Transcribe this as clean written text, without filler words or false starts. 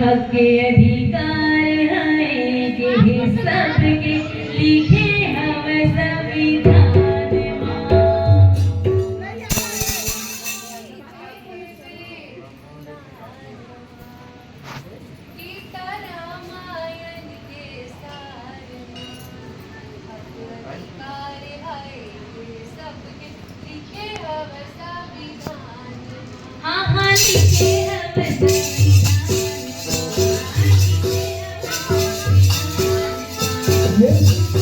हक अधिकार है कि सबके लिखे हम संविधान मां। गीता रामायण के सार में हक अधिकार है कि सबके लिखे हम संविधान मां। हाँ हाँ लिखे हम संविधान मां, लिखे हम संविधान मां।